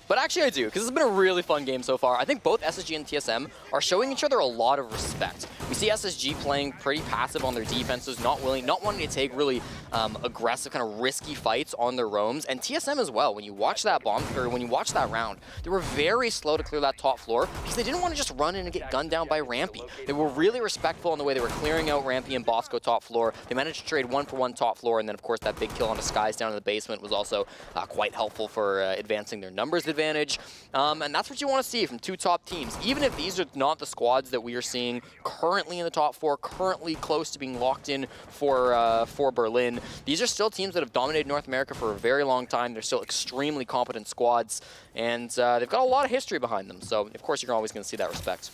Speaker 1: But actually I do, because it's been a really fun game so far. I think both SSG and TSM are showing each other a lot of respect. We see SSG playing pretty passive on their defenses, not wanting to take really aggressive, kind of risky fights on their roams, and TSM as well. When you watch that round, they were very slow to clear that top floor because they didn't want to just run in and get gunned down by Rampy. They were really respectful in the way they were clearing out Rampy and Bosco top floor. They managed to trade 1-for-1 top floor, and then of course that big kill on Disguise down in the basement was also quite helpful for advancing their numbers advantage. And that's what you want to see from two top teams. Even if these are not the squads that we are seeing currently in the top four, currently close to being locked in for Berlin, these are still teams that have dominated North America for a very long time. They're still extremely competent squads, and they've got a lot of history behind them. So, of course, you're always going to see that respect.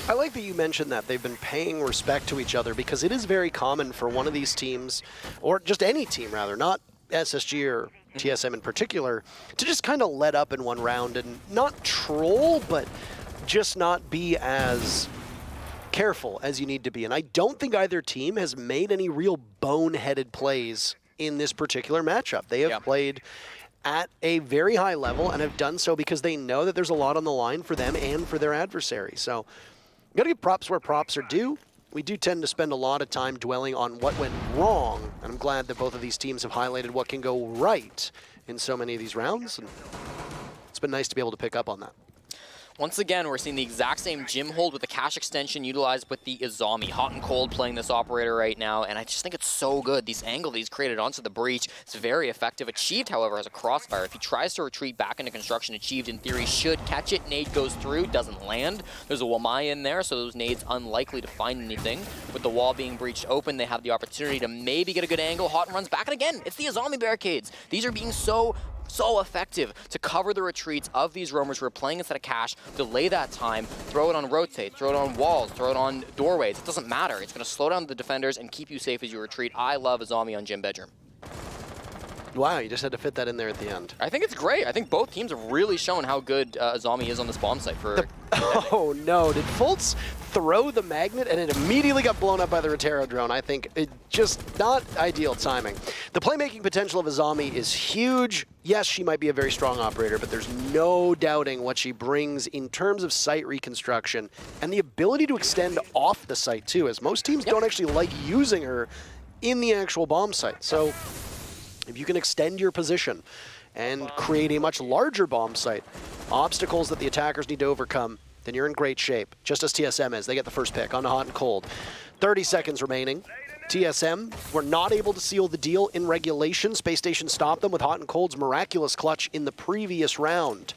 Speaker 2: I like that you mentioned that they've been paying respect to each other, because it is very common for one of these teams, or just any team rather, not SSG or TSM in particular, to just kind of let up in one round and not troll, but just not be as careful as you need to be. And I don't think either team has made any real boneheaded plays in this particular matchup. They have played at a very high level and have done so because they know that there's a lot on the line for them and for their adversary. So you gotta give props where props are due. We do tend to spend a lot of time dwelling on what went wrong, and I'm glad that both of these teams have highlighted what can go right in so many of these rounds, and it's been nice to be able to pick up on that.
Speaker 1: Once again, we're seeing the exact same gym hold with the cache extension utilized with the Izami. Hot and Cold playing this operator right now, and I just think it's so good. This angle that he's created onto the breach, it's very effective. Achieved, however, has a crossfire. If he tries to retreat back into construction, Achieved, in theory, should catch it. Nade goes through, doesn't land. There's a Wamai in there, so those nades unlikely to find anything. With the wall being breached open, they have the opportunity to maybe get a good angle. Hot and runs back, and again, it's the Izami barricades. These are being so effective to cover the retreats of these roamers who are playing instead of cache, delay that time, throw it on rotate, throw it on walls, throw it on doorways. It doesn't matter. It's going to slow down the defenders and keep you safe as you retreat. I love Izami on Gym Bedroom.
Speaker 2: Wow, you just had to fit that in there at the end.
Speaker 1: I think it's great. I think both teams have really shown how good Izami is on this bomb site for...
Speaker 2: Oh no, did Fultz throw the magnet and it immediately got blown up by the Rotero drone? I think it just not ideal timing. The playmaking potential of Izami is huge. Yes, she might be a very strong operator, but there's no doubting what she brings in terms of site reconstruction and the ability to extend off the site too, as most teams don't actually like using her in the actual bomb site. So if you can extend your position and create a much larger bomb site. Obstacles that the attackers need to overcome, then you're in great shape, just as TSM is. They get the first pick on the hot and cold. 30 seconds remaining. TSM were not able to seal the deal in regulation. Spacestation stopped them with hot and cold's miraculous clutch in the previous round.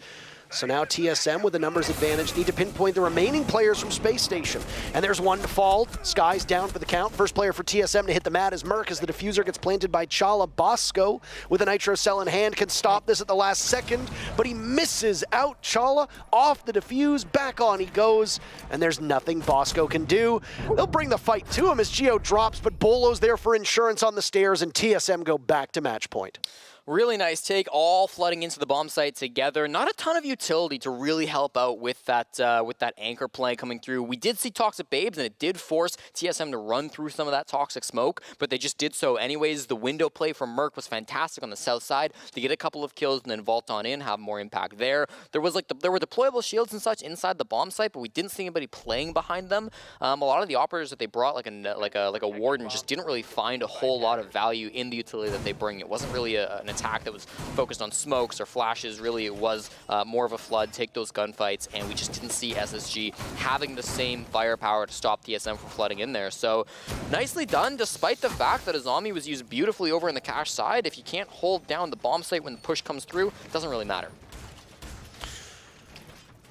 Speaker 2: So now TSM, with a numbers advantage, need to pinpoint the remaining players from Space Station. And there's one to fall. Sky's down for the count. First player for TSM to hit the mat is Merc as the diffuser gets planted by Chala. Bosco, with a nitro cell in hand, can stop this at the last second, but he misses out. Chala off the diffuse, back on he goes, and there's nothing Bosco can do. They'll bring the fight to him as Geo drops, but Bolo's there for insurance on the stairs, and TSM go back to match point.
Speaker 1: Really nice take, all flooding into the bomb site together. Not a ton of utility to really help out with that anchor play coming through. We did see Toxic Babes, and it did force TSM to run through some of that toxic smoke, but they just did so anyways. The window play from Merc was fantastic on the south side to get a couple of kills and then vault on in, have more impact there. There were deployable shields and such inside the bomb site, but we didn't see anybody playing behind them. A lot of the operators that they brought, like a warden, just didn't really find a whole lot of value in the utility that they bring. It wasn't really an attack that was focused on smokes or flashes. Really, it was more of a flood, take those gunfights, and we just didn't see SSG having the same firepower to stop TSM from flooding in there. So nicely done, despite the fact that a zombie was used beautifully over in the cache side. If you can't hold down the bomb site when the push comes through, it doesn't really matter.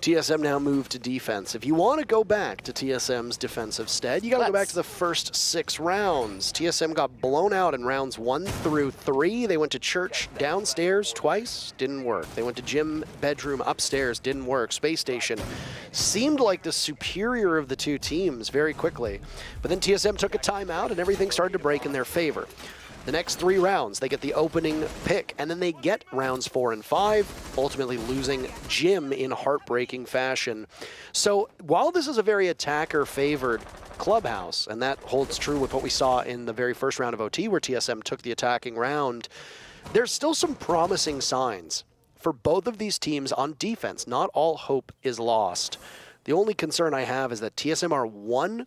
Speaker 2: TSM now move to defense. If you want to go back to TSM's defensive stead, you got to go back to the first 6 rounds. TSM got blown out in rounds 1 through 3. They went to church downstairs twice, didn't work. They went to gym bedroom upstairs, didn't work. Space Station seemed like the superior of the two teams very quickly. But then TSM took a timeout and everything started to break in their favor. The next 3 rounds, they get the opening pick, and then they get rounds 4 and 5, ultimately losing Jim in heartbreaking fashion. So while this is a very attacker-favored clubhouse, and that holds true with what we saw in the very first round of OT where TSM took the attacking round, there's still some promising signs for both of these teams on defense. Not all hope is lost. The only concern I have is that TSM are 1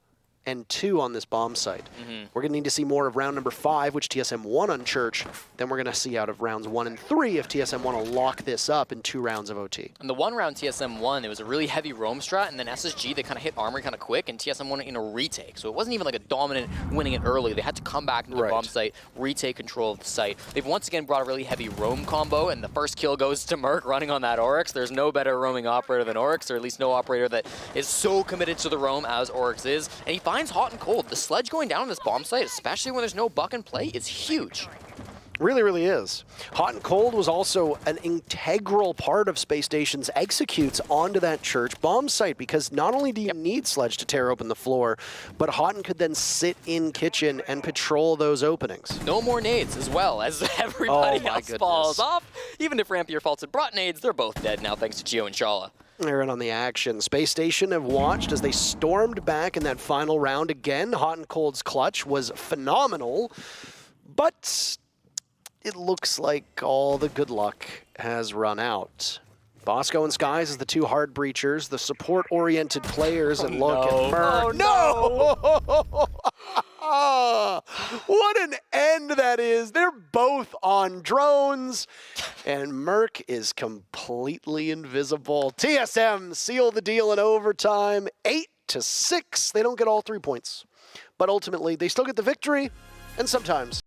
Speaker 2: and 2 on this bomb site. We're going to need to see more of round number 5, which TSM won on Church. Then we're going to see out of rounds 1 and 3 if TSM want to lock this up in 2 rounds of OT.
Speaker 1: And the 1 round TSM won, it was a really heavy roam strat, and then SSG, they kind of hit armor kind of quick, and TSM won it in a retake. So it wasn't even like a dominant winning it early. They had to come back into the bomb site, retake control of the site. They've once again brought a really heavy roam combo, and the first kill goes to Merc running on that Oryx. There's no better roaming operator than Oryx, or at least no operator that is so committed to the roam as Oryx is. And he finds hot and cold. The sledge going down on this bomb site, especially when there's no buck in play, is huge.
Speaker 2: Really, really is. Hot and cold was also an integral part of Space Station's executes onto that church bomb site, because not only do you need Sledge to tear open the floor, but Hotton could then sit in kitchen and patrol those openings.
Speaker 1: No more nades as well, as everybody else falls off. Even if Rampier Faults had brought nades, they're both dead now thanks to Geo and Shala.
Speaker 2: They're in on the action. Space Station have watched as they stormed back in that final round again. Hot and Cold's clutch was phenomenal, but it looks like all the good luck has run out. Bosco and Skies as the 2 hard breachers, the support-oriented players, and look at Merc. Oh, no! What an end that is. They're both on drones, and Merc is completely invisible. TSM seal the deal in overtime, 8-6. They don't get all 3 points, but ultimately they still get the victory, and sometimes